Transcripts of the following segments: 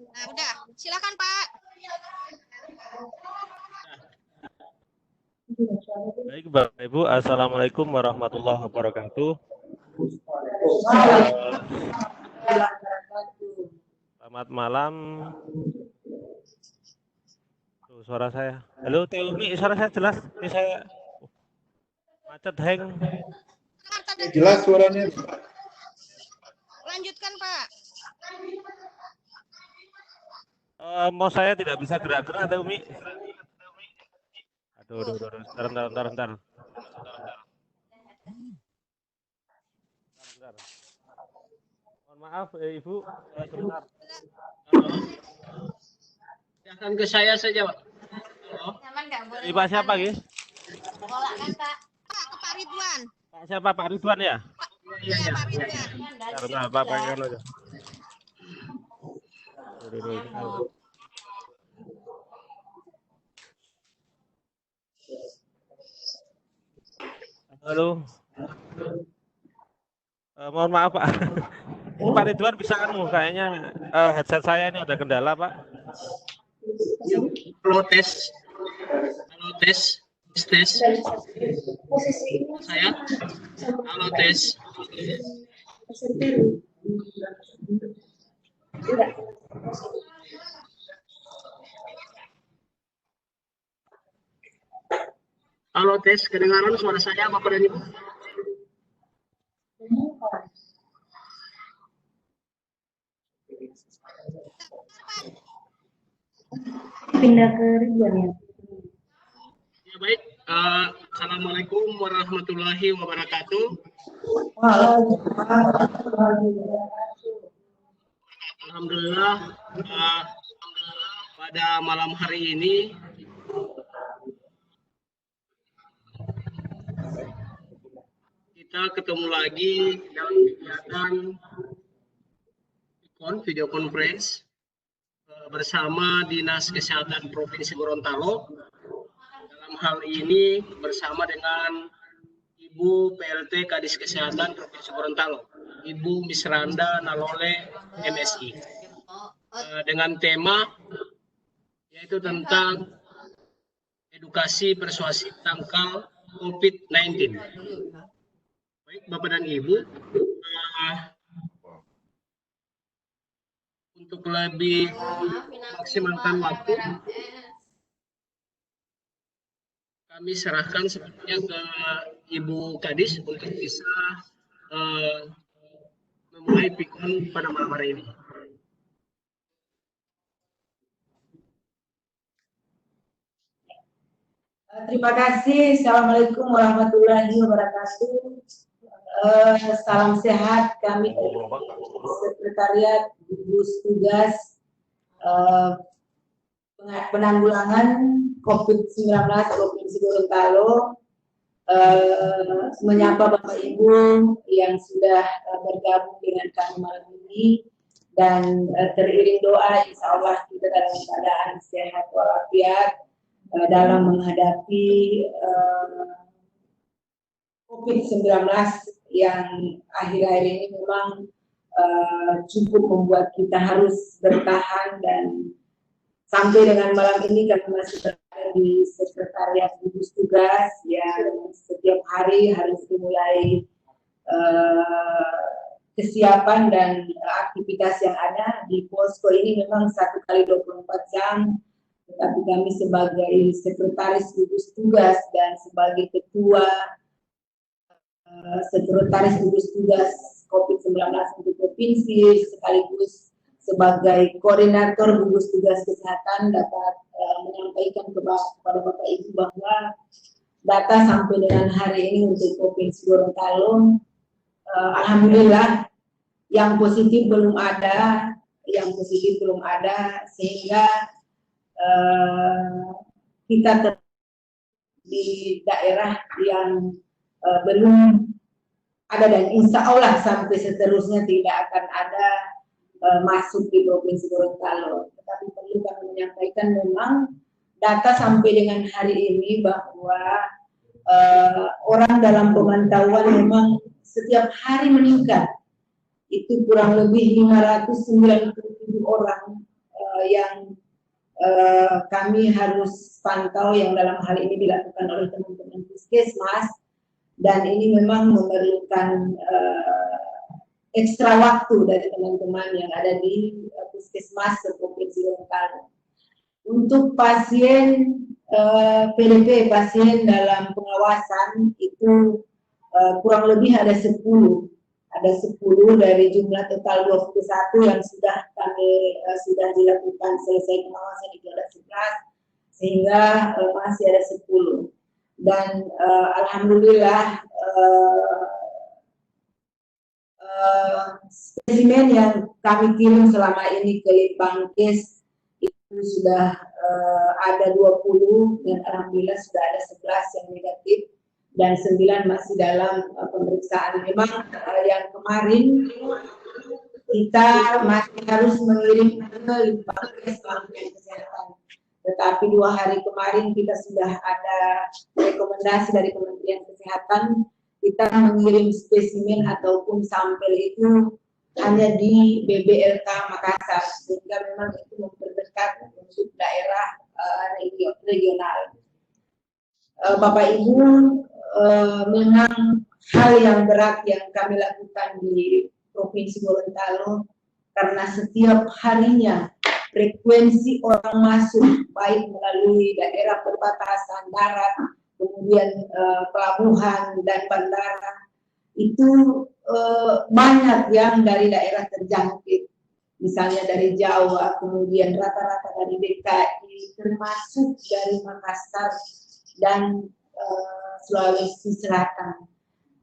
Nah, udah. Silakan, Pak. Baik, Bapak Ibu, Assalamualaikum warahmatullahi wabarakatuh. Selamat malam. Tuh, suara saya. Halo, Teh Umi, suara saya jelas? Ini saya macet, hang. Jelas suaranya. Lanjutkan, Pak. Mau saya tidak bisa gerak-gerak, Teh Umi. Aduh. Bentar. Mohon maaf, Ibu. Sebentar. Silakan ke saya saja, Pak. Ini Pak siapa, Gis? Pak, ke Pak Ridwan. Pak siapa? Pak Ridwan ya? Iya, Pak Ridwan. Bentar, Pak pegang aja. Aduh. Halo. Mohon maaf, Pak. Ini Pak Ridwan bisa kayaknya headset saya ini ada kendala, Pak. Halo, tes. Saya. Halo, tes. Halo, tes. Kedengaran suara saya, Bapak dan Ibu? Pindah ke Ridwan ya. Ya, baik. Assalamualaikum warahmatullahi wabarakatuh. Alhamdulillah, pada malam hari ini kita ketemu lagi dalam kegiatan video conference bersama Dinas Kesehatan Provinsi Gorontalo. Dalam hal ini bersama dengan Ibu PLT Kadis Kesehatan Provinsi Gorontalo, Ibu Misranda Nalole MSI, dengan tema yaitu tentang edukasi persuasif tangkal COVID-19. Baik, Bapak dan Ibu, untuk lebih maksimalkan waktu, kami serahkan sepenuhnya ke Ibu Kadis untuk bisa memulai pikun pada malam hari ini. Terima kasih. Assalamualaikum warahmatullahi wabarakatuh. Salam sehat kami dari Sekretariat Gugus Tugas Penanggulangan COVID-19 Provinsi Gorontalo, menyapa Bapak Ibu yang sudah bergabung dengan kami malam ini, dan teriring doa insya Allah kita dalam keadaan sehat walafiat dalam menghadapi COVID-19 yang akhir-akhir ini memang cukup membuat kita harus bertahan, dan sampai dengan malam ini kami masih berada di Sekretariat Gugus Tugas yang setiap hari harus dimulai kesiapan dan aktivitas yang ada di posko ini memang 1 kali 24 jam, tetapi kami sebagai Sekretaris Gugus Tugas dan sebagai Ketua Sekretaris Gugus Tugas COVID-19 untuk Provinsi sekaligus sebagai Koordinator Gugus Tugas Kesehatan dapat menyampaikan kepada Bapak Ibu bahwa data sampai dengan hari ini untuk Provinsi Gorontalo, alhamdulillah yang positif belum ada, sehingga kita di daerah yang belum ada, dan insya Allah sampai seterusnya tidak akan ada masuk di Provinsi Gorontalo. Tetapi perlu kami menyampaikan memang data sampai dengan hari ini bahwa orang dalam pemantauan memang setiap hari meningkat. Itu kurang lebih 597 orang yang kami harus pantau yang dalam hal ini dilakukan oleh teman-teman Puskesmas, dan ini memang memerlukan ekstra waktu dari teman-teman yang ada di Puskesmas Provinsi Gorontalo. Untuk pasien PDP, pasien dalam pengawasan itu kurang lebih ada 10 dari jumlah total 21 yang sudah kami sudah dilakukan selesai pengawasan itu ada 11, sehingga masih ada 10. Dan alhamdulillah spesimen yang kami kirim selama ini ke Litbangkes itu sudah ada 20, dan alhamdulillah sudah ada 11 yang negatif dan 9 masih dalam pemeriksaan. Memang yang kemarin kita masih harus mengirim ke Litbangkes Kementerian Kesehatan, tetapi 2 hari kemarin kita sudah ada rekomendasi dari Kementerian Kesehatan, kita mengirim spesimen ataupun sampel itu hanya di BBLK Makassar, sehingga memang itu memperdekat untuk daerah regional. Bapak Ibu, memang hal yang berat yang kami lakukan di Provinsi Gorontalo, karena setiap harinya frekuensi orang masuk baik melalui daerah perbatasan darat, kemudian pelabuhan dan bandara itu banyak yang dari daerah terjangkit, misalnya dari Jawa, kemudian rata-rata dari DKI, termasuk dari Makassar dan Sulawesi Selatan.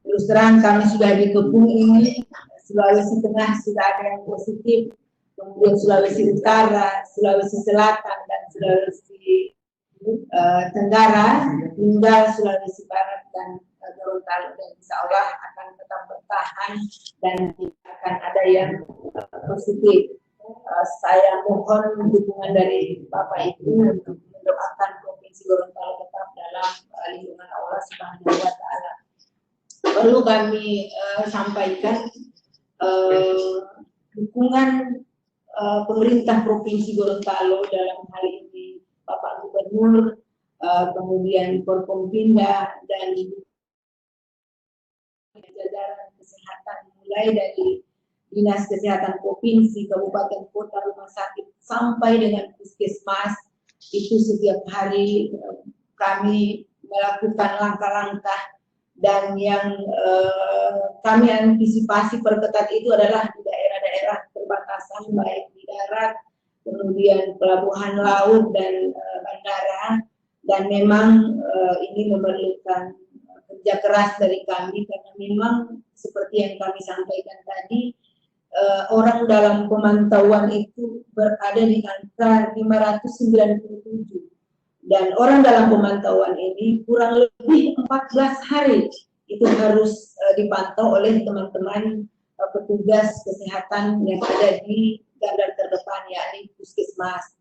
Terus terang kami sudah dikepung ini, Sulawesi Tengah sudah ada yang positif, kemudian Sulawesi Utara, Sulawesi Selatan, dan Sulawesi Tenggara, hingga Sulawesi Barat dan Gorontalo, dan insya Allah akan tetap bertahan dan tidak akan ada yang positif. Saya mohon dukungan dari Bapak Ibu untuk mendoakan Provinsi Gorontalo tetap dalam lindungan Allah Subhanahu wa Ta'ala. Perlu kami sampaikan dukungan pemerintah Provinsi Gorontalo dalam hal ini Bapak Gubernur, kemudian Forkompinda dan jajaran kesehatan, mulai dari Dinas Kesehatan Provinsi, Kabupaten Kota, Rumah Sakit, sampai dengan Puskesmas, itu setiap hari kami melakukan langkah-langkah, dan yang kami antisipasi perketat itu adalah di daerah-daerah perbatasan, baik di darat, kemudian pelabuhan laut dan bandara, dan memang ini memerlukan kerja keras dari kami, karena memang seperti yang kami sampaikan tadi, orang dalam pemantauan itu berada di angka 597, dan orang dalam pemantauan ini kurang lebih 14 hari itu harus dipantau oleh teman-teman petugas kesehatan yang ada di garda terdepan, yakni Puskesmas.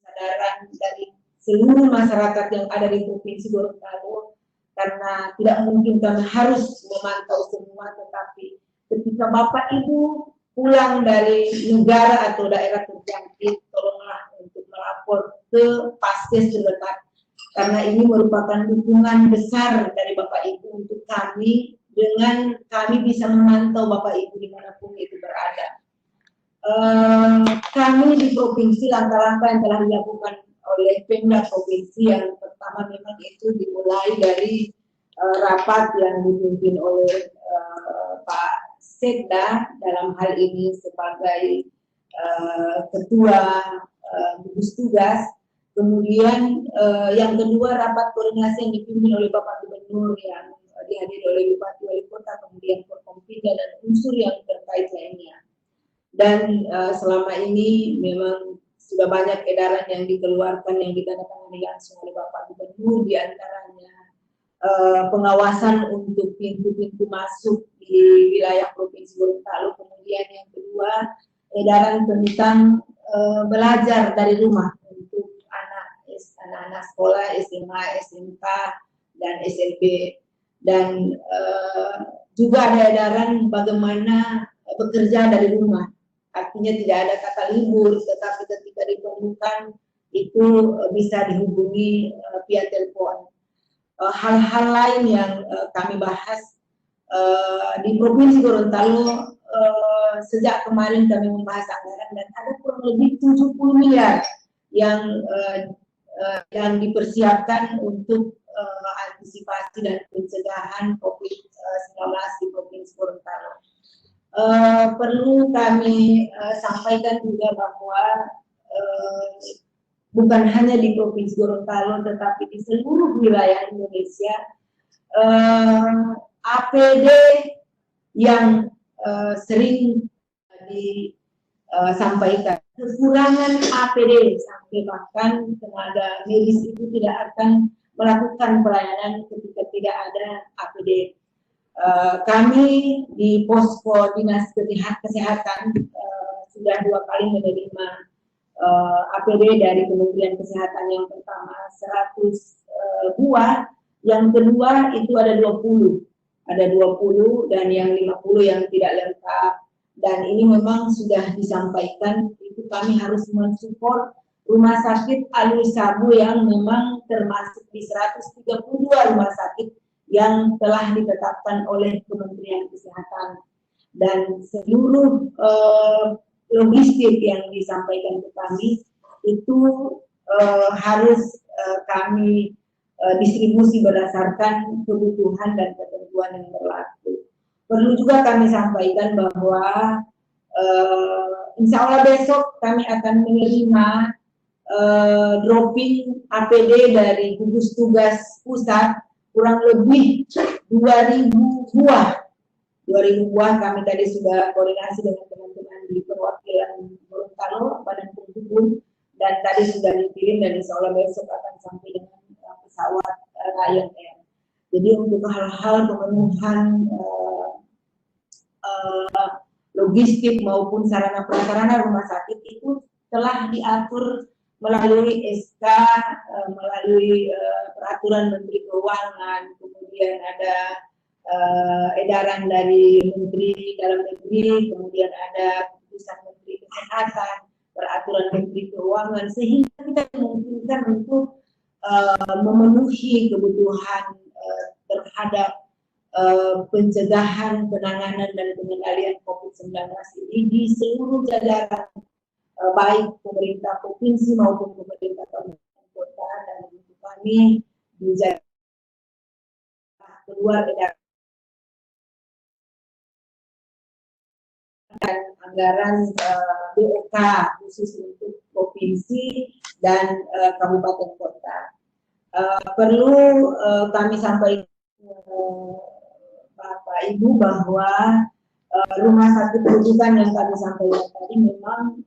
Kesadaran dari seluruh masyarakat yang ada di Provinsi Gorontalo, karena tidak mungkin kami harus memantau semua, tetapi ketika Bapak Ibu pulang dari negara atau daerah terjangkit, tolonglah untuk melapor ke Paskes terdekat, karena ini merupakan dukungan besar dari Bapak Ibu untuk kami, dengan kami bisa memantau Bapak Ibu dimanapun itu berada. Kami di provinsi, langkah-langkah yang telah dilakukan oleh Pemda Provinsi, yang pertama memang itu dimulai dari rapat yang dipimpin oleh Pak Sekda, dalam hal ini sebagai ketua gugus tugas. Kemudian yang kedua, rapat koordinasi yang dipimpin oleh Bapak Gubernur, yang dihadiri oleh Bupati Wali Kota, kemudian Forkompinda dan unsur yang terkait lainnya. Dan selama ini memang sudah banyak edaran yang dikeluarkan, yang ditandatangani langsung oleh Bapak Gubernur, diantaranya pengawasan untuk pintu-pintu masuk di wilayah Provinsi Gorontalo. Kemudian yang kedua, edaran tentang belajar dari rumah untuk anak-anak sekolah, SMA, SMK, dan SLB. Dan juga ada edaran bagaimana bekerja dari rumah. artinya tidak ada kata libur, tetapi ketika diperlukan itu bisa dihubungi via telepon. Hal-hal lain yang kami bahas di Provinsi Gorontalo, sejak kemarin kami membahas anggaran dan ada kurang lebih 70 miliar yang dipersiapkan untuk antisipasi dan pencegahan COVID-19 di Provinsi Gorontalo. Perlu kami sampaikan juga bahwa bukan hanya di Provinsi Gorontalo, tetapi di seluruh wilayah Indonesia, APD yang sering disampaikan, kekurangan APD sampai bahkan tenaga medis itu tidak akan melakukan pelayanan ketika tidak ada APD. Kami di posko dinas kesehatan sudah 2 kali menerima APD dari Kementerian Kesehatan. Yang pertama 100 buah, yang kedua itu ada 20 dan yang 50 yang tidak lengkap, dan ini memang sudah disampaikan itu kami harus mensupport rumah sakit Alwi Sabu yang memang termasuk di 132 rumah sakit yang telah ditetapkan oleh Kementerian Kesehatan, dan seluruh logistik yang disampaikan ke kami itu harus kami distribusi berdasarkan kebutuhan dan ketentuan yang berlaku. Perlu juga kami sampaikan bahwa insya Allah besok kami akan menerima dropping APD dari gugus tugas pusat kurang lebih 2.000 buah. 2.000 buah kami tadi sudah koordinasi dengan teman-teman di perwakilan Gorontalo, Badan Penghubung, dan tadi sudah dikirim dan insya Allah besok akan sampai dengan pesawat Lion Air. Jadi untuk hal-hal pemenuhan logistik maupun sarana prasarana rumah sakit itu telah diatur melalui SK, melalui peraturan Menteri Keuangan, kemudian ada edaran dari Menteri Dalam Negeri, kemudian ada keputusan Menteri Kesehatan, peraturan Menteri Keuangan, sehingga kita memungkinkan untuk memenuhi kebutuhan terhadap pencegahan, penanganan, dan pengendalian COVID-19 ini di seluruh jajaran baik pemerintah provinsi maupun pemerintah kabupaten kota, dan untuk kami di keluar edaran dan anggaran BOK khusus untuk provinsi dan kabupaten kota. Perlu kami sampaikan Bapak Ibu bahwa rumah sakit rujukan yang kami sampaikan tadi memang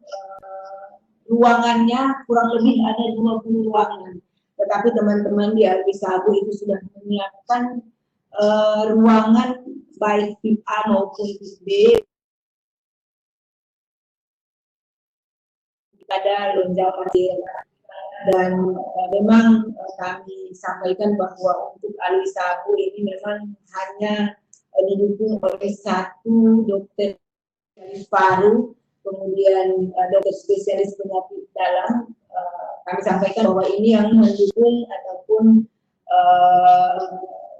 ruangannya kurang lebih ada 20 ruangan, tetapi teman-teman di Alwi Sabu itu sudah menyiapkan ruangan baik tip A maupun tip B, ada lonjang pasien, dan memang kami sampaikan bahwa untuk Alwi Sabu ini memang hanya didukung oleh 1 dokter spesialis paru, kemudian dokter spesialis penyakit dalam. Kami sampaikan bahwa ini yang mendukung ataupun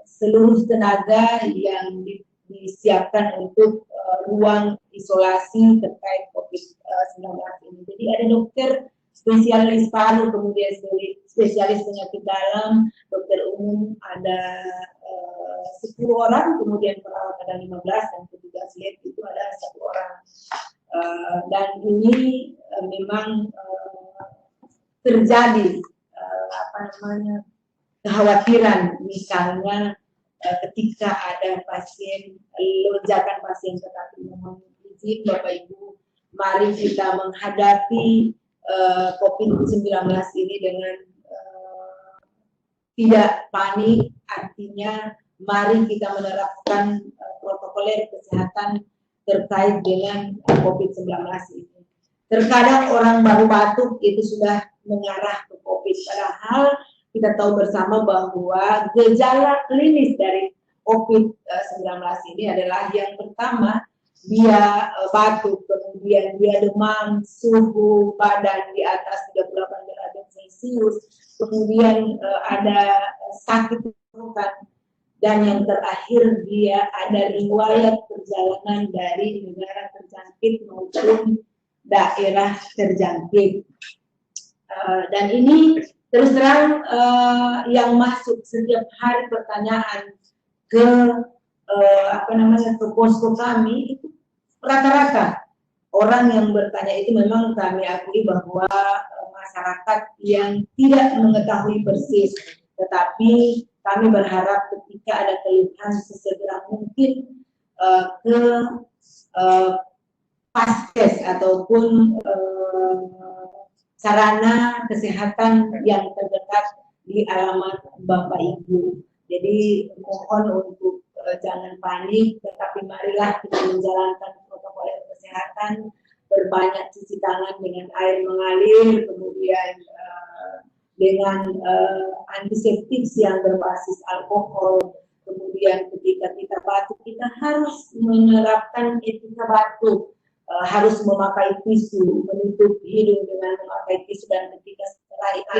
seluruh tenaga yang disiapkan untuk ruang isolasi terkait COVID-19 ini. Jadi ada dokter spesialis paru, kemudian spesialis penyakit dalam, dokter umum ada 10 orang, kemudian perawat ada 15, dan petugas lab itu ada 1 orang. Dan ini memang terjadi kekhawatiran, misalnya ketika ada pasien, lonjakan pasien, tetapi mohon izin Bapak Ibu, mari kita menghadapi COVID-19 ini dengan tidak panik, artinya mari kita menerapkan protokoler kesehatan terkait dengan COVID-19 ini. Terkadang orang baru batuk itu sudah mengarah ke COVID, padahal kita tahu bersama bahwa gejala klinis dari COVID-19 ini adalah yang pertama dia batuk, kemudian kemudian dia demam, suhu badan di atas 38 derajat Celcius, kemudian ada sakit tenggorokan, dan yang terakhir dia ada riwayat perjalanan dari negara terjangkit maupun daerah terjangkit. Dan ini terus terang yang masuk setiap hari pertanyaan ke ke posko kami itu rata-rata orang yang bertanya itu memang kami akui bahwa masyarakat yang tidak mengetahui persis, tetapi kami berharap ketika ada keluhan sesegera mungkin ke Paskes ataupun sarana kesehatan yang terdekat di alamat Bapak Ibu. Jadi mohon untuk jangan panik, tetapi marilah kita menjalankan protokol kesehatan, berbanyak cuci tangan dengan air mengalir, kemudian dengan antiseptik yang berbasis alkohol, kemudian ketika kita batuk kita harus menerapkan etika batuk, harus memakai tisu, menutup hidung dengan memakai tisu, dan ketika setelah itu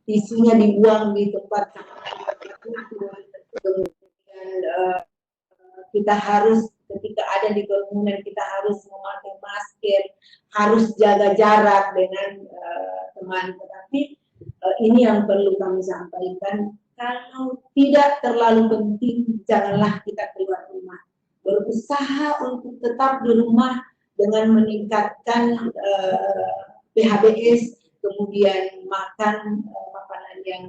tisunya dibuang di tempat kemudian kita harus ketika ada di kerumunan kita harus memakai masker, harus jaga jarak dengan teman. Tetapi ini yang perlu kami sampaikan, kalau tidak terlalu penting janganlah kita keluar rumah, berusaha untuk tetap di rumah dengan meningkatkan PHBS, kemudian makan makanan yang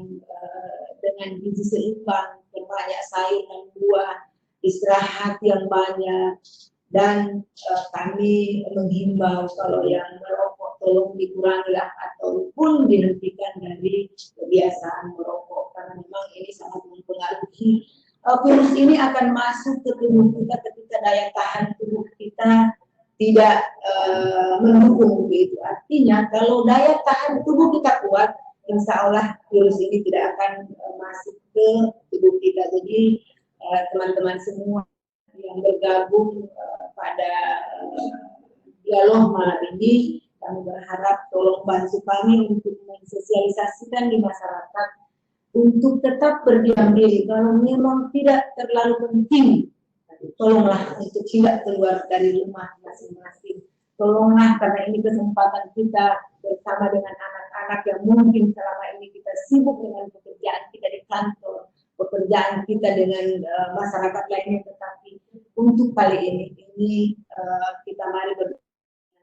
dengan gizi seimbang, banyak sayur dan buah, istirahat yang banyak, dan kami menghimbau kalau yang merokok tolong dikurangilah ataupun dihentikan dari kebiasaan merokok, karena memang ini sangat mempengaruhi. Virus ini akan masuk ke tubuh kita ketika daya tahan tubuh kita tidak mendukung begitu. Artinya kalau daya tahan tubuh kita kuat, insya Allah virus ini tidak akan masuk ke tubuh kita. Jadi teman-teman semua yang bergabung pada dialog malam ini, kami berharap tolong bantu kami untuk mensosialisasikan di masyarakat untuk tetap berdiam diri. Kalau memang tidak terlalu penting, tolonglah untuk tidak keluar dari rumah masing-masing. Tolonglah, karena ini kesempatan kita bersama dengan anak-anak yang mungkin selama ini kita sibuk dengan pekerjaan kita di kantor, pekerjaan kita dengan masyarakat lainnya, tetapi untuk kali ini kita mari bersama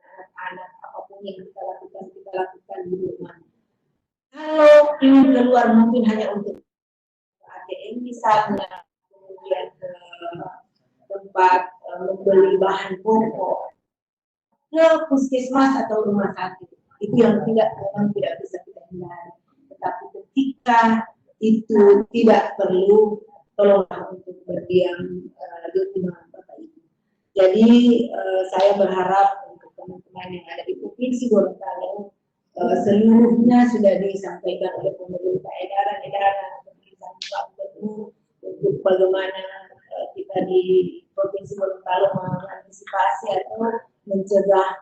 anak-anak, apapun yang kita lakukan di rumah. Kalau ingin keluar mungkin hanya untuk ATM misalnya, kemudian ke tempat membeli bahan pokok, ke puskesmas atau rumah sakit, itu yang memang tidak bisa kita hindari. Tetapi ketika itu tidak perlu, tolonglah untuk berdiam di rumah Bapak Ibu. Jadi saya berharap untuk teman-teman yang ada di Provinsi Gorontalo, seluruhnya sudah disampaikan oleh pemerintah, edaran-edaran pemerintah gubernur untuk bagaimana kita di Provinsi Gorontalo mengantisipasi atau mencegah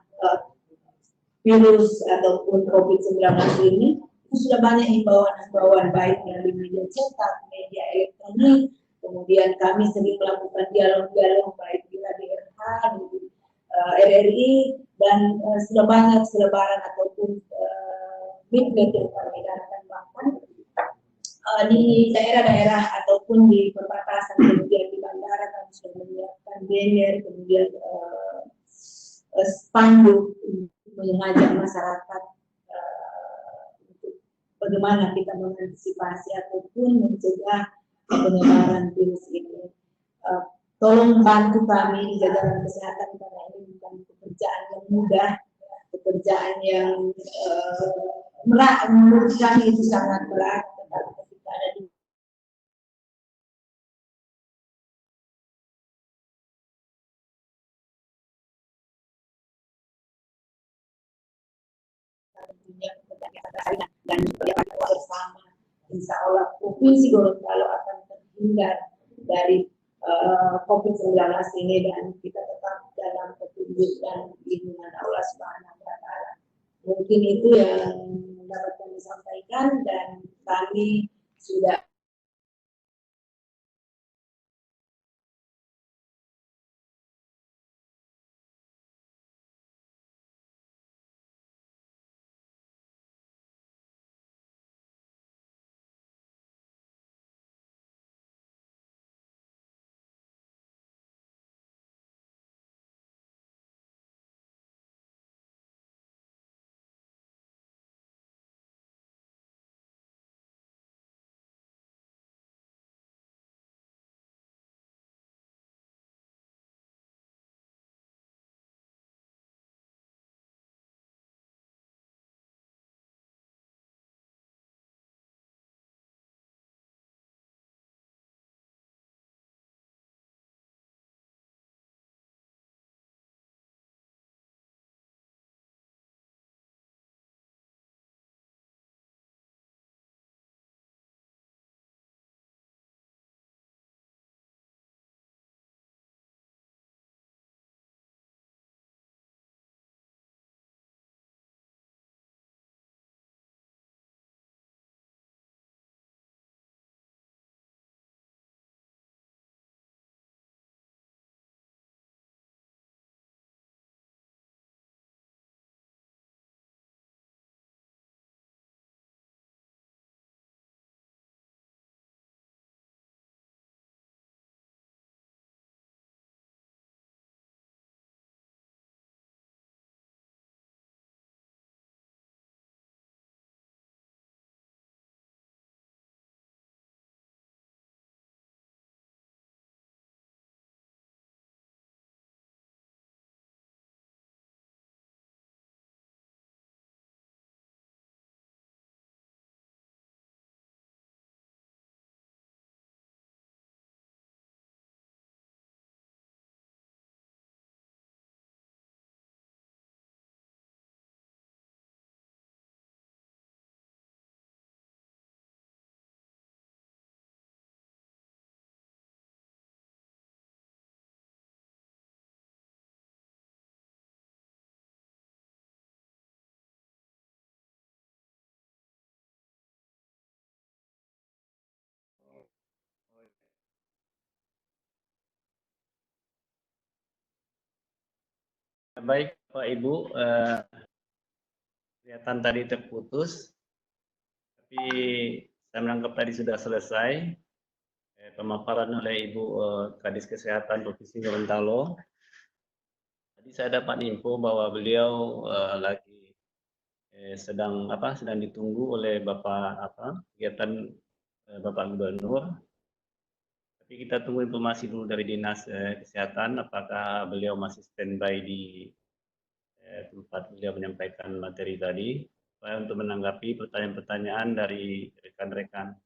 virus ataupun COVID-19 ini. Sudah banyak himbauan-himbauan baik dari media cetak, media elektronik, kemudian kami sering melakukan dialog-dialog baik di RH, di RRI, dan sudah banyak selebaran ataupun leaflet yang kami edarkan, bahkan di daerah-daerah ataupun di perbatasan, kemudian di bandara kami sudah menyiapkan banner, kemudian spanduk mengajak masyarakat untuk bagaimana kita mengantisipasi ataupun mencegah penyebaran virus ini. Tolong bantu kami di jajaran kesehatan, karena ini bukan pekerjaan yang mudah, pekerjaan yang menurut kami itu sangat berat, tetapi ketika ada di dan bersama, insya Allah Provinsi Gorontalo akan terhindar dari COVID-19 ini, dan kita tetap dalam petunjuk dan lindungan Allah Allah Subhanahu wa Ta'ala. Mungkin itu yang dapat kami sampaikan, dan kami sudah Baik, Pak Ibu, kelihatan tadi terputus, tapi saya menganggap tadi sudah selesai pemaparan oleh Ibu Kadis Kesehatan Provinsi Gorontalo. Tadi saya dapat info bahwa beliau lagi sedang ditunggu oleh kegiatan Bapak Gubernur. Tapi kita tunggu informasi dulu dari Dinas Kesehatan, apakah beliau masih standby di tempat beliau menyampaikan materi tadi, supaya untuk menanggapi pertanyaan-pertanyaan dari rekan-rekan.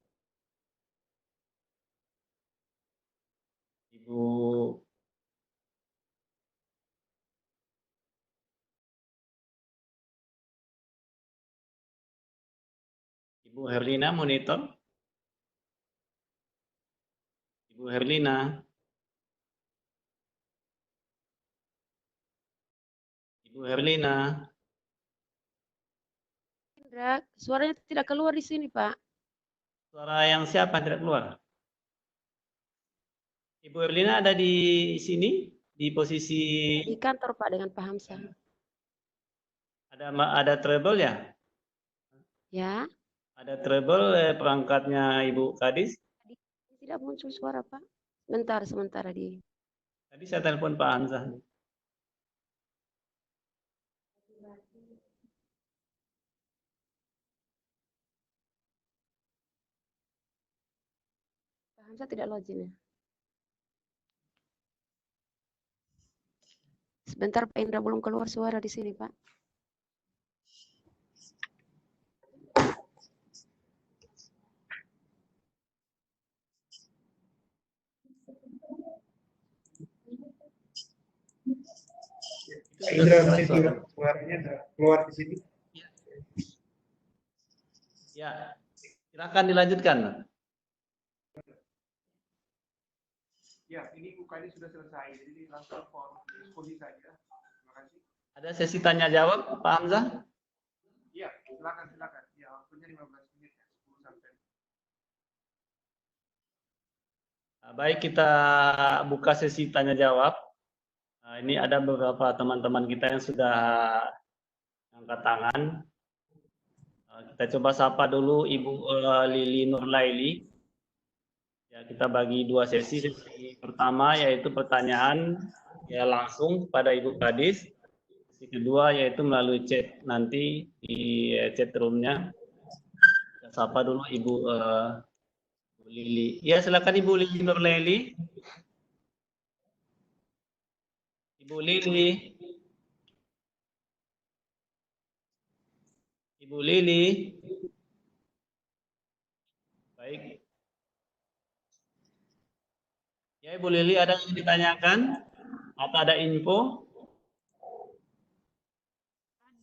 Ibu Herlina monitor. Ibu Herlina. Ibu Herlina. Indra, suaranya tidak keluar di sini, Pak. Suara yang siapa tidak keluar? Ibu Herlina ada di sini, di posisi Di kantor, Pak, dengan Pak Hamzah. ada trouble ya? Ya. Ada trouble perangkatnya Ibu Kadis? Tidak muncul suara, Pak. Sementara di. Tadi saya telepon Pak Hamzah. Pak Hamzah tidak login ya. Sebentar, Pak Indra, belum keluar suara di sini, Pak. Indra, suaranya keluar di sini. Ya, silakan dilanjutkan. Ya, ini UKD sudah selesai, jadi langsung form diskusi saja. Terima kasih. Ada sesi tanya jawab, Pak Hamzah? Iya, silakan. Ya, waktunya 15 menit ya, 10 sampai. Baik, kita buka sesi tanya jawab. Ini ada beberapa teman-teman kita yang sudah angkat tangan. Kita coba sapa dulu Ibu Lili Nurlaili. Ya, kita bagi dua sesi. Sesi pertama yaitu pertanyaan ya langsung kepada Ibu Kadis. Sesi kedua yaitu melalui chat nanti di chat room-nya. Kita sapa dulu Ibu Lili. Ya, silakan Ibu Lili Nurlaili. Ibu Lili. Ibu Lili. Baik. Ya, Ibu Lili, ada yang ditanyakan? Atau ada info?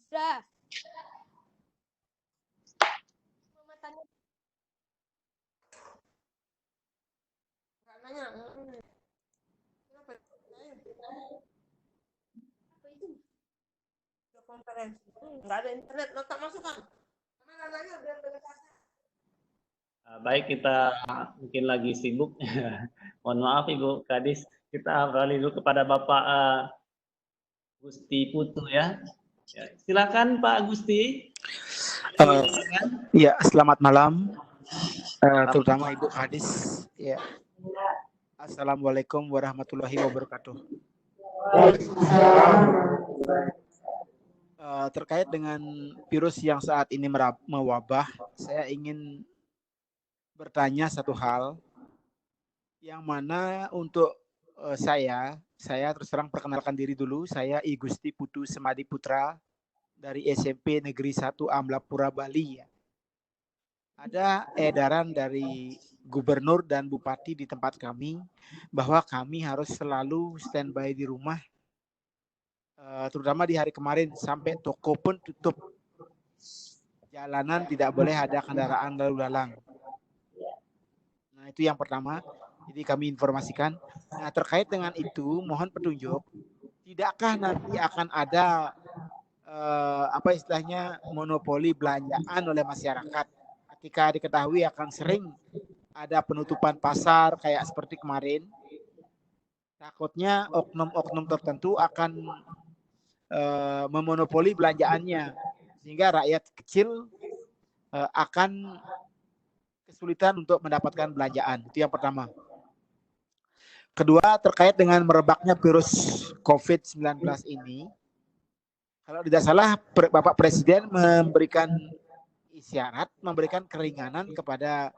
Ada. Mama tanya. Nggak nanya. Kenapa? Apa itu? Video konferensi. Nggak ada internet. Lo tak masukkan. Mana nanya biar berdekatan. Baik, kita mungkin lagi sibuk. Mohon maaf Ibu Kadis. Kita beralih dulu kepada Bapak Gusti Putu ya. Silakan Pak Gusti. Ya, selamat malam, terutama Ibu Kadis. Ya. Assalamualaikum warahmatullahi wabarakatuh. Terkait dengan virus yang saat ini mewabah, saya ingin bertanya satu hal, yang mana untuk saya terus terang perkenalkan diri dulu. Saya I Gusti Putu Semadi Putra dari SMP Negeri 1 Amlapura, Bali. Ya. Ada edaran dari gubernur dan bupati di tempat kami bahwa kami harus selalu standby di rumah, terutama di hari kemarin sampai toko pun tutup, jalanan tidak boleh ada kendaraan lalu lalang. Nah, itu yang pertama. Jadi kami informasikan. Nah, terkait dengan itu, mohon petunjuk. Tidakkah nanti akan ada apa istilahnya monopoli belanjaan oleh masyarakat ketika diketahui akan sering ada penutupan pasar kayak seperti kemarin? Takutnya oknum-oknum tertentu akan memonopoli belanjaannya sehingga rakyat kecil akan kesulitan untuk mendapatkan belanjaan. Itu yang pertama. Kedua, terkait dengan merebaknya virus COVID-19 ini, kalau tidak salah Bapak Presiden memberikan isyarat, memberikan keringanan kepada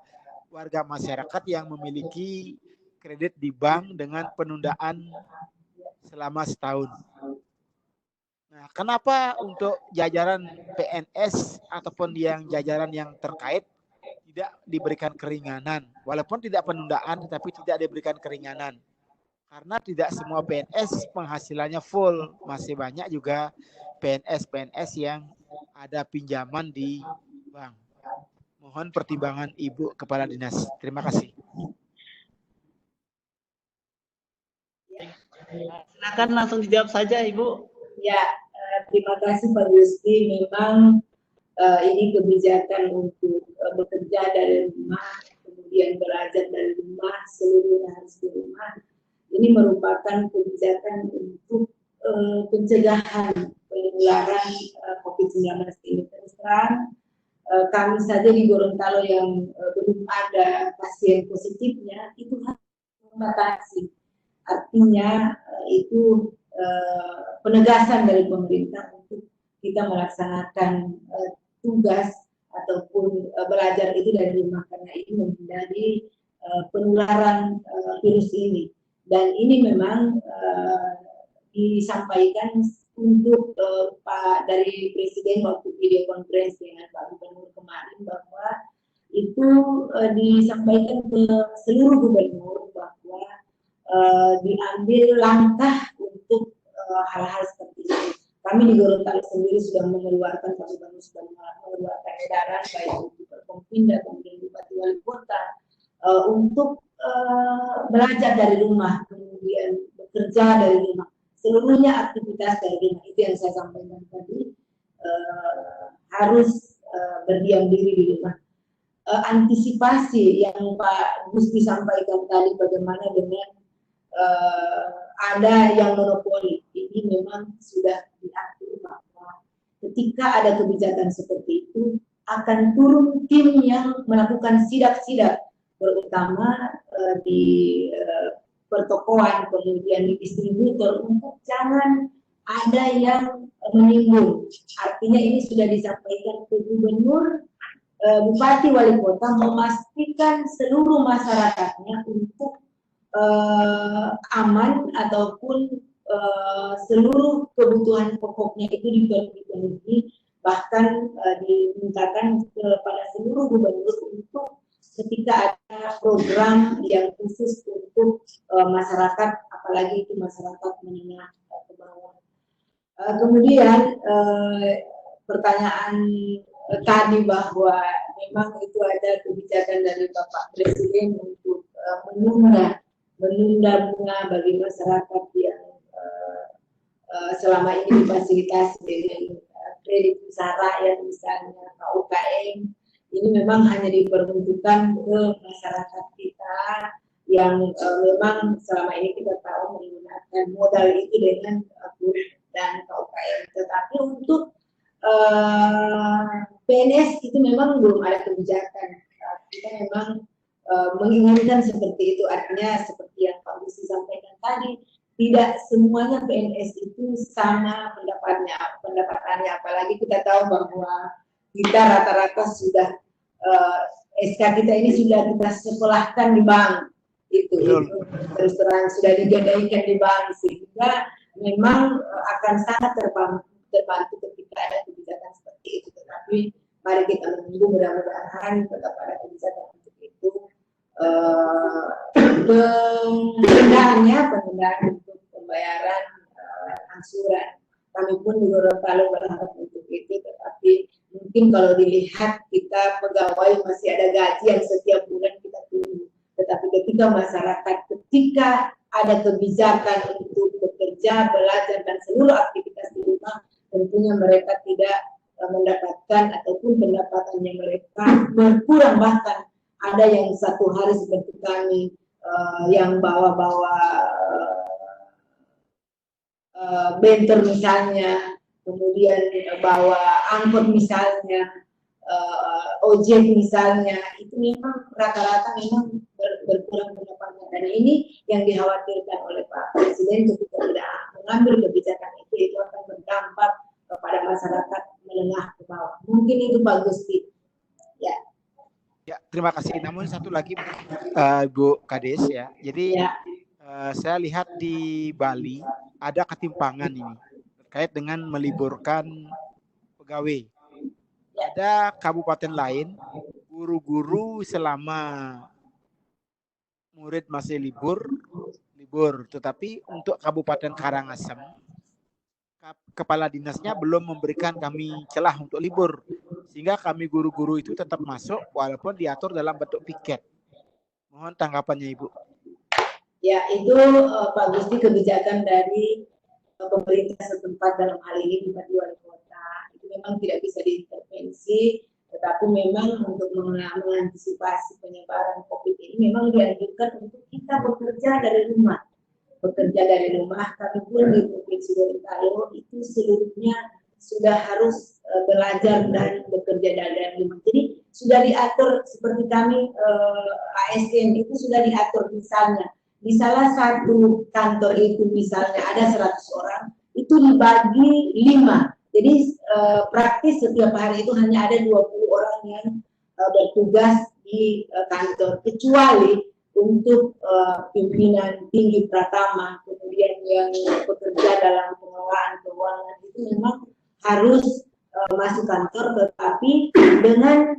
warga masyarakat yang memiliki kredit di bank dengan penundaan selama setahun. Nah, kenapa untuk jajaran PNS ataupun yang jajaran yang terkait tidak diberikan keringanan, walaupun tidak penundaan tetapi tidak diberikan keringanan, karena tidak semua PNS penghasilannya full, masih banyak juga PNS yang ada pinjaman di bank. Mohon pertimbangan Ibu Kepala Dinas. Terima kasih. Silakan langsung dijawab saja Ibu. Ya, terima kasih Pak Gusti. Memang ini kebijakan untuk bekerja dari rumah, kemudian belajar dari rumah, seluruhnya harus di rumah. Ini merupakan kebijakan untuk pencegahan penularan COVID-19 ini. Terus terang, kami saja di Gorontalo yang belum ada pasien positifnya, itu harus membatasi. Artinya itu penegasan dari pemerintah untuk kita melaksanakan tugas ataupun belajar itu dari rumah, karena ini menghindari penularan virus ini. Dan ini memang disampaikan untuk Pak dari Presiden waktu video conference dengan Pak Gubernur kemarin, bahwa itu disampaikan ke seluruh gubernur bahwa diambil langkah untuk hal-hal seperti ini. Kami di Gorontalo sendiri sudah mengeluarkan, Pak Gubernur sudah mengeluarkan edaran baik untuk Forkompinda, kemudian Bupati Wali Kota untuk belajar dari rumah, kemudian bekerja dari rumah, seluruhnya aktivitas dari rumah. Itu yang saya sampaikan tadi, harus berdiam diri di rumah. Antisipasi yang Pak Gusti sampaikan tadi, bagaimana dengan ada yang monopoli, ini memang sudah diatur bahwa ketika ada kebijakan seperti itu akan turun tim yang melakukan sidak-sidak, terutama di pertokoan, kemudian di distributor, untuk jangan ada yang menyinggung. Artinya ini sudah disampaikan ke gubernur, bupati, wali kota, memastikan seluruh masyarakatnya untuk aman ataupun seluruh kebutuhan pokoknya itu dipenuhi, bahkan dimintakan kepada seluruh gubernur untuk ketika ada program yang khusus untuk masyarakat, apalagi itu masyarakat menengah ke bawah. Kemudian pertanyaan tadi bahwa memang itu ada kebijakan dari Bapak Presiden untuk menunda bunga bagi masyarakat yang selama ini difasilitasi dengan kredit usaha rakyat, misalnya KUKM. Ini memang hanya diperuntukkan ke masyarakat kita yang memang selama ini kita tahu menggunakan modal itu dengan KUR dan KUKM. Tetapi untuk PNS itu memang belum ada kebijakan. Kita memang menginginkan seperti itu, artinya seperti yang Pak Gusti sampaikan tadi, tidak semuanya PNS itu sama pendapatannya, apalagi kita tahu bahwa kita rata-rata sudah SK kita ini sudah kita sekolahkan di bank, itu terus terang sudah digadaikan di bank, sehingga memang akan sangat terbantu ketika ada kebijakan seperti itu. Tetapi mari kita menunggu, mudah-mudahan tetap ada kebijakan untuk itu. Penundaan untuk pembayaran angsuran, kami pun di Gorontalo berharap untuk itu, tetapi mungkin kalau dilihat kita pegawai masih ada gaji yang setiap bulan kita tunggu, tetapi ketika masyarakat, ketika ada kebijakan untuk bekerja, belajar, dan seluruh aktivitas di rumah, tentunya mereka tidak mendapatkan ataupun pendapatannya mereka berkurang, bahkan ada yang satu hari seperti kami yang bawa-bawa bentor misalnya, kemudian bawa angkot misalnya, ojek misalnya, itu memang rata-rata memang berkurang pendapatan. Dan ini yang dikhawatirkan oleh Pak Presiden, ketika tidak mengambil kebijakan itu akan berdampak kepada masyarakat menengah ke bawah. Mungkin itu Pak Gusti. Ya. Ya, terima kasih. Namun satu lagi, Bu Kades ya. Jadi saya lihat di Bali ada ketimpangan ini terkait dengan meliburkan pegawai. Ada kabupaten lain, guru-guru selama murid masih libur, tetapi untuk Kabupaten Karangasem, kepala dinasnya belum memberikan kami celah untuk libur, sehingga kami guru-guru itu tetap masuk walaupun diatur dalam bentuk piket. Mohon tanggapannya Ibu. Ya, itu Pak Gusti, kebijakan dari pemerintah setempat, dalam hal ini Bupati Wali Kota. Itu memang tidak bisa diintervensi, tetapi memang untuk mengantisipasi penyebaran COVID ini memang dianjurkan untuk kita bekerja dari rumah. Kami pun di Provinsi Gorontalo itu seluruhnya sudah harus belajar dan bekerja dari rumah. Jadi sudah diatur seperti kami ASN itu sudah diatur, misalnya di salah satu kantor itu misalnya ada 100 orang, itu dibagi 5. Jadi praktis setiap hari itu hanya ada 20 orang yang bertugas di kantor, kecuali untuk pimpinan tinggi pratama, kemudian yang bekerja dalam pengelolaan keuangan itu memang harus masuk kantor, tetapi dengan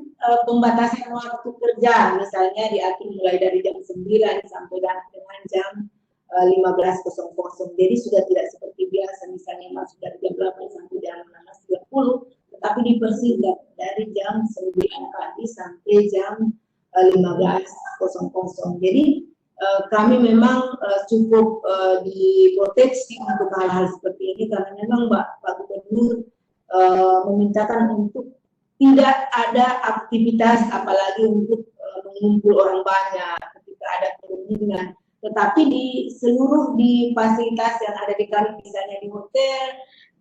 pembatasan waktu kerja, misalnya diatur mulai dari jam 9 sampai dengan jam 15.00. Jadi sudah tidak seperti biasa, misalnya masuk dari jam 8 sampai jam 16.30, tetapi dipersingkat dari jam 9 pagi sampai jam 15.00. Jadi kami memang cukup diproteksi untuk hal-hal seperti ini karena memang Pak Gubernur memintakan untuk tidak ada aktivitas apalagi untuk mengumpul orang banyak ketika ada kerumunan. Tetapi di seluruh fasilitas yang ada di kami, misalnya di hotel,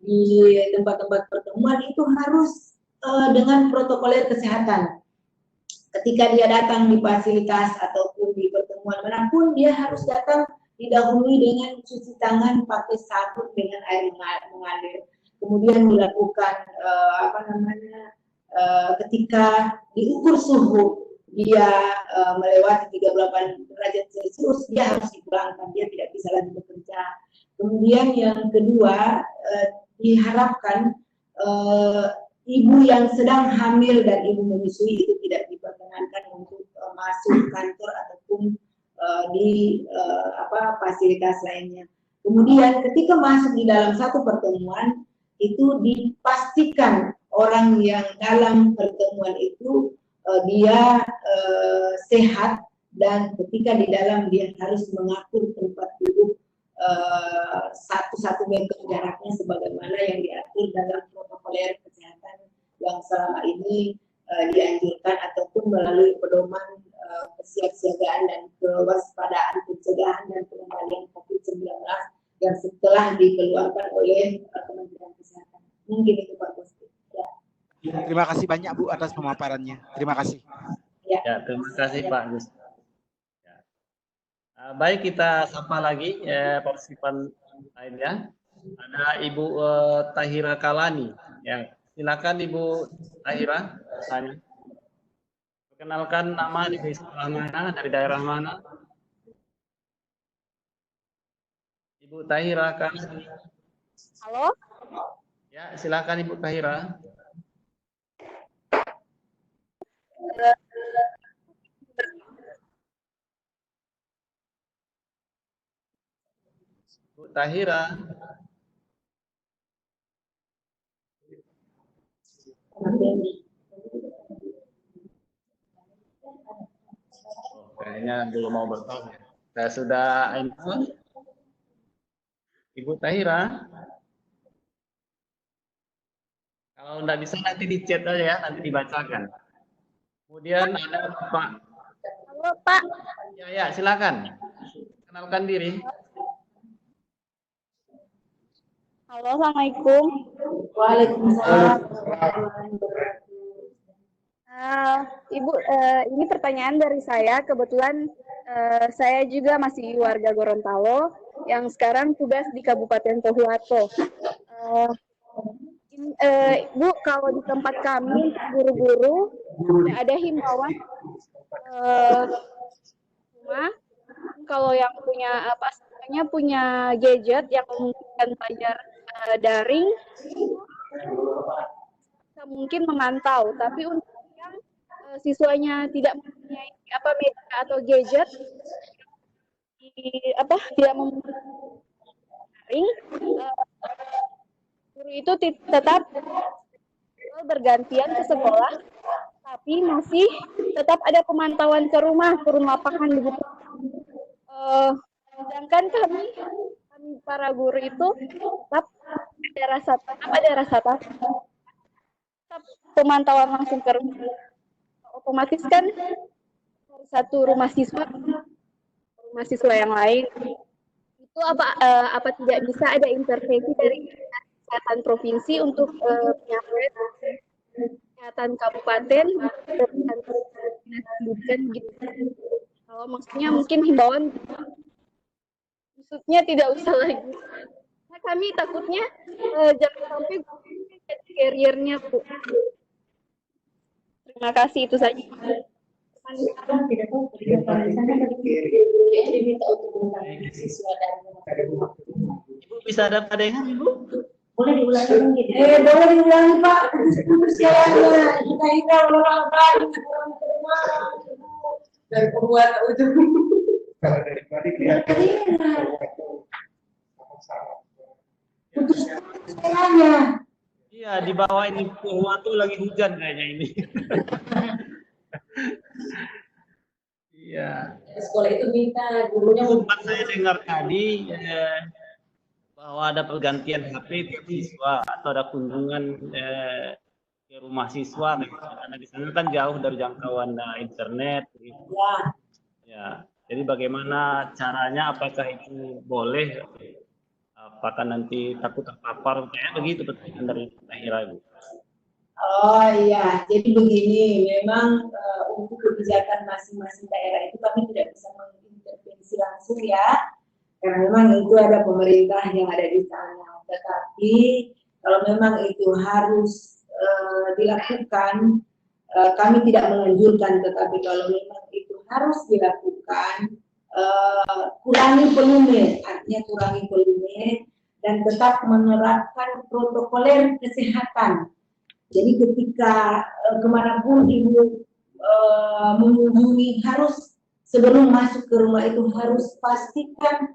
di tempat-tempat pertemuan itu harus dengan protokoler kesehatan. Ketika dia datang di fasilitas ataupun di pertemuan manapun, dia harus datang didahului dengan cuci tangan pakai sabun dengan air mengalir. Kemudian dilakukan ketika diukur suhu dia melewati 38 derajat Celcius, dia harus dipulangkan, dia tidak bisa lagi bekerja. Kemudian yang kedua, diharapkan ibu yang sedang hamil dan ibu menyusui itu tidak diperkenankan untuk masuk kantor ataupun di fasilitas lainnya. Kemudian ketika masuk di dalam satu pertemuan, itu dipastikan orang yang dalam pertemuan itu dia sehat, dan ketika di dalam dia harus mengatur tempat duduk 1 meter jaraknya sebagaimana yang diatur dalam protokoler kesehatan yang selama ini dianjurkan ataupun melalui pedoman kesiapsiagaan dan kewaspadaan pencegahan dan pengendalian COVID-19 yang setelah dikeluarkan oleh Kementerian Kesehatan. Mungkin itu Pak Gusti. Ya. Terima kasih banyak Bu atas pemaparannya. Terima kasih. Ya, Terima kasih Pak Gus. Ya. Baik, kita sapa lagi partisipan lainnya. Ada Ibu Tahira Kalani. Ya, silakan Ibu Tahira. Tanya. Perkenalkan nama, di sekolah mana, dari daerah mana? Ibu Tahira Kalani. Halo? Ya, silakan Ibu Tahira. Bu Tahira. Kayaknya belum mau bertanya. Saya sudah info. Ibu Tahira. Kalau nggak bisa nanti di chat aja ya, nanti dibacakan. Kemudian ada Pak. Halo Pak. Ya, silakan. Kenalkan diri. Halo, Assalamualaikum. Waalaikumsalam. Ibu, ini pertanyaan dari saya. Kebetulan saya juga masih warga Gorontalo yang sekarang tugas di Kabupaten Tohuarto. Bu, kalau di tempat kami guru-guru ada himbauan cuma kalau yang punya gadget yang memungkinkan belajar daring mungkin memantau, tapi untuk yang siswanya tidak mempunyai media atau gadget tidak mempunyai daring, guru itu tetap bergantian ke sekolah, tapi masih tetap ada pemantauan ke rumah lapangan begitu. Sedangkan kami para guru itu tetap ada rasa takut, tetap pemantauan langsung ke rumah. Otomatis kan satu rumah siswa yang lain itu apa tidak bisa ada intervensi dari kesehatan provinsi untuk penyampaian kesehatan kabupaten dan pendidikan gitu. Kalau maksudnya mungkin himbauan maksudnya tidak usah lagi. Nah, kami takutnya jangan sampai jadi carrier-nya, Bu. Terima kasih, itu saja. Ibu bisa ada dengan Ibu? Boleh diulangi mungkin? Boleh diulangi Pak. Persiapannya kita ingin orang baru dari Purwakarta ujung. Kalau dari tadi kelihatan. Putus segalanya. Iya, di bawah ini Purwakarta lagi hujan kayaknya ini. Iya. sekolah itu minta gurunya Sempat saya dengar tadi bahwa ada pergantian HP tiap siswa atau ada kunjungan ke rumah siswa, karena di sana kan jauh dari jangkauan internet. ya. Ya, jadi bagaimana caranya? Apakah itu boleh? Apakah nanti takut terpapar? Kayak begitu pertanyaan dari Tahira, Ibu. Oh iya, jadi begini, memang untuk kebijakan masing-masing daerah itu kami tidak bisa mengintervensi langsung ya, karena memang itu ada pemerintah yang ada di sana. Tetapi kalau memang itu harus dilakukan, kami tidak menganjurkan, tetapi kalau memang itu harus dilakukan, kurangi volume, artinya kurangi volume dan tetap menerapkan protokoler kesehatan. Jadi ketika kemanapun ibu mengunjungi, harus sebelum masuk ke rumah itu harus pastikan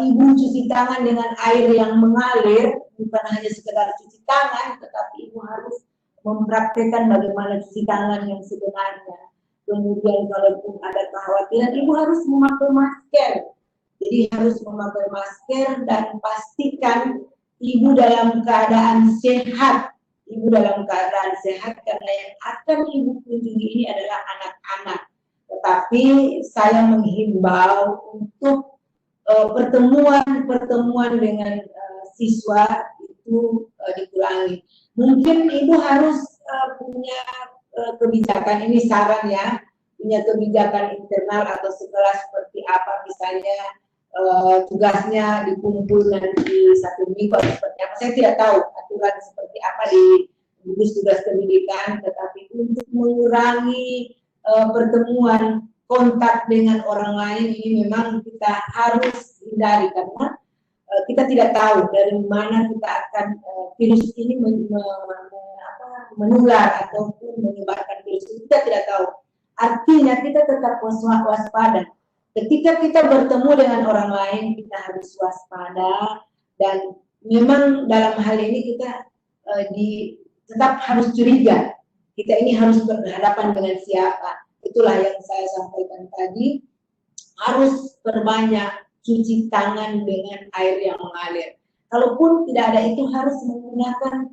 ibu cuci tangan dengan air yang mengalir, bukan hanya sekedar cuci tangan, tetapi ibu harus mempraktekkan bagaimana cuci tangan yang sebenarnya. Kemudian kalaupun ada kekhawatiran, ibu harus memakai masker. Jadi harus memakai masker dan pastikan ibu dalam keadaan sehat. Ibu dalam keadaan sehat karena yang akan ibu kunjungi ini adalah anak-anak. Tetapi saya menghimbau untuk pertemuan dengan siswa itu dikurangi. Mungkin ibu harus punya kebijakan, ini saran ya, punya kebijakan internal atau sekolah seperti apa, misalnya tugasnya dikumpul nanti 1 minggu atau seperti apa, saya tidak tahu aturan seperti apa di gugus tugas pendidikan, tetapi untuk mengurangi pertemuan kontak dengan orang lain ini memang kita harus hindari, karena kita tidak tahu dari mana kita akan virus ini menular ataupun menyebarkan virus ini, kita tidak tahu. Artinya kita tetap waspada. Ketika kita bertemu dengan orang lain, kita harus waspada, dan memang dalam hal ini kita tetap harus curiga. Kita ini harus berhadapan dengan siapa. Itulah yang saya sampaikan tadi, harus perbanyak cuci tangan dengan air yang mengalir. Kalaupun tidak ada itu, harus menggunakan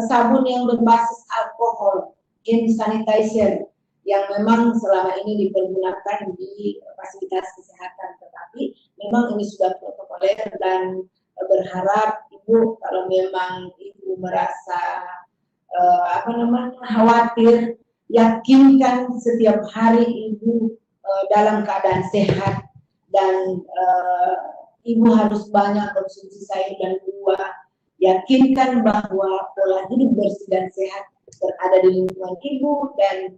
sabun yang berbasis alkohol, hand sanitizer, yang memang selama ini dipergunakan di fasilitas kesehatan. Tetapi memang ini sudah protokoler, dan berharap ibu kalau memang ibu merasa khawatir, yakinkan setiap hari ibu dalam keadaan sehat, dan ibu harus banyak konsumsi sayur dan buah. Yakinkan bahwa pola hidup bersih dan sehat berada di lingkungan ibu, dan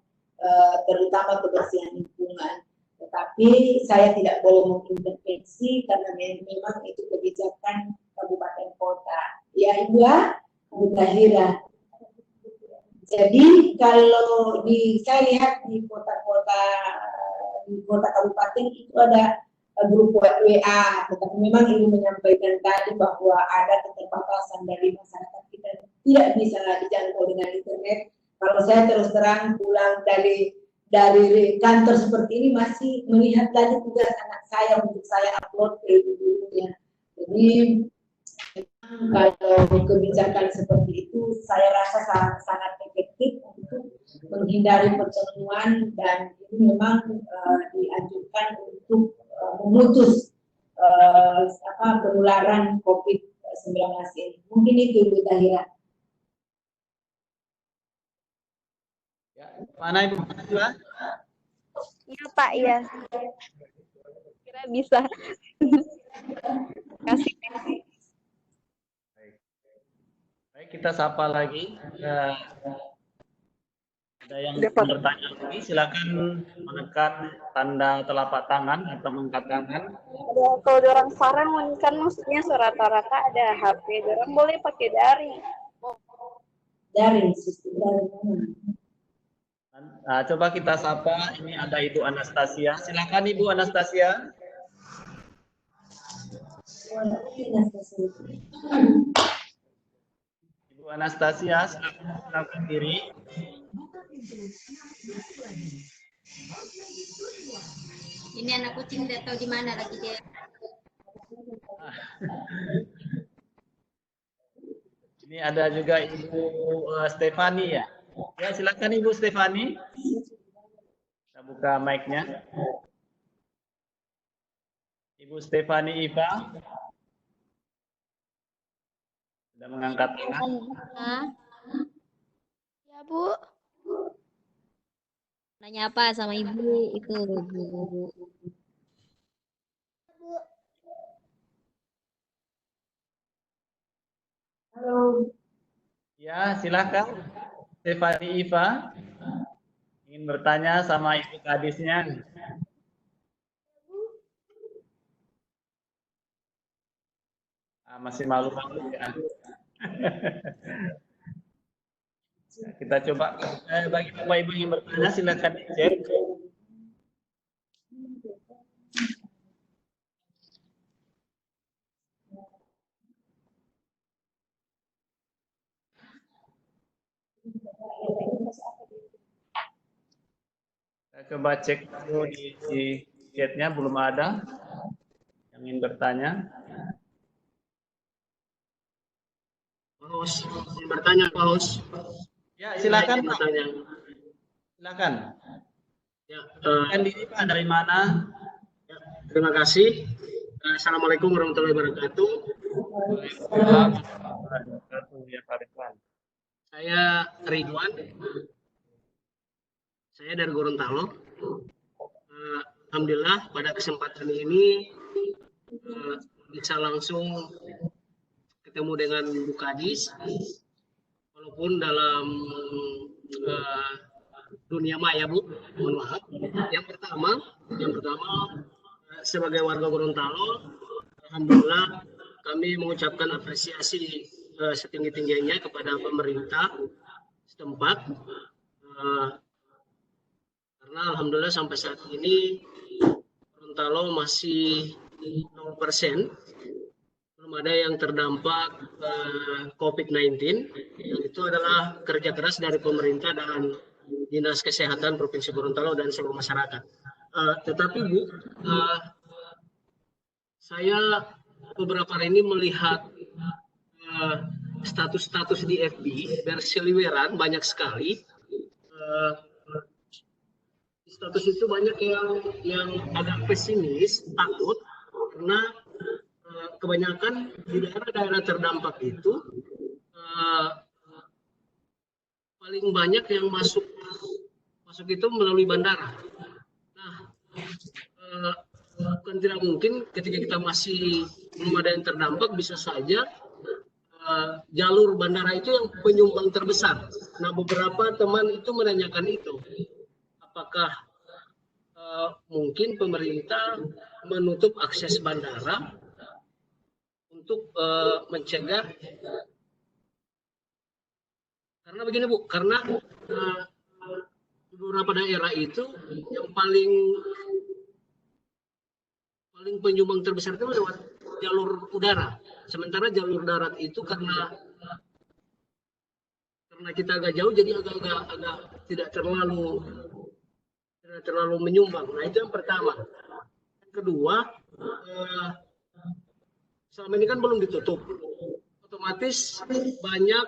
terutama kebersihan lingkungan. Tetapi saya tidak boleh mengintervensi karena memang itu kebijakan kabupaten kota. Ya Ibu ya, Bu Tahira. Jadi kalau saya lihat di kota-kota, di kota kabupaten itu ada grup WA, tetapi memang Ibu menyampaikan tadi bahwa ada keterbatasan dari masyarakat kita tidak bisa dijangkau dengan internet. Kalau saya terus terang pulang dari kantor seperti ini masih melihat lagi tugas anak saya untuk saya upload ke ibu-ibunya. Jadi kalau kebijakan seperti itu saya rasa sangat efektif untuk menghindari pertemuan, dan ini memang dianjurkan untuk memutus penularan COVID-19 ini. Mungkin itu Ibu Tahira. Mana Ibu? Iya Pak, iya. Kira bisa. Kasih. Baik, kita sapa lagi. Ada yang bertanya lagi, silakan menekan tanda telapak tangan atau mengangkat tangan. Kalau orang saran kan maksudnya rata-rata ada HP, orang boleh pakai daring. Daring, sistem daring. Nah, coba kita sapa, ini ada Ibu Anastasia. Silakan Ibu Anastasia. Ibu Anastasia, silakan diri. Ini anak kucing tidak tahu di mana lagi dia. Ini ada juga Ibu Stefani ya. Ya, silakan Ibu Stefani. Kita buka mic-nya. Ibu Stefani Iva. Sudah mengangkat tangan. Ya, Bu. Nanya apa sama Ibu itu, Bu. Halo. Ya, silakan. Stefani Iva ingin bertanya sama Ibu Kadisnya. Masih malu-malu ya. Kita coba bagi Bapak Ibu yang bertanya silakan cek. Kita coba cek dulu di chatnya, belum ada yang ingin bertanya. Paus, bertanya Paus. Ya, silakan Pak. Bertanya. Silakan. Ya, Kan diri Pak dari mana? Ya, terima kasih. Assalamualaikum warahmatullahi wabarakatuh. Ya, Pak Ridwan. Saya Ridwan. Saya dari Gorontalo. Alhamdulillah pada kesempatan ini bisa langsung ketemu dengan Bu Kadis, walaupun dalam dunia maya, Bu. Mohon maaf. Yang pertama sebagai warga Gorontalo, alhamdulillah kami mengucapkan apresiasi setinggi-tingginya kepada pemerintah setempat, karena alhamdulillah sampai saat ini Gorontalo masih 0%. Belum ada yang terdampak COVID-19, yang itu adalah kerja keras dari pemerintah dan Dinas Kesehatan Provinsi Gorontalo dan seluruh masyarakat. Tetapi Bu, saya beberapa hari ini melihat status-status di FB berseliweran banyak sekali. Status itu banyak yang agak pesimis, takut, karena kebanyakan di daerah-daerah terdampak itu paling banyak yang masuk itu melalui bandara. Nah, bukan tidak mungkin ketika kita masih belum ada yang terdampak, bisa saja jalur bandara itu yang penyumbang terbesar. Nah, beberapa teman itu menanyakan itu, apakah mungkin pemerintah menutup akses bandara untuk mencegah, karena begini Bu, karena beberapa daerah itu yang paling penyumbang terbesar itu lewat jalur udara, sementara jalur darat itu karena kita agak jauh, jadi agak tidak terlalu menyumbang. Nah, itu yang pertama. Yang kedua, selama ini kan belum ditutup, otomatis banyak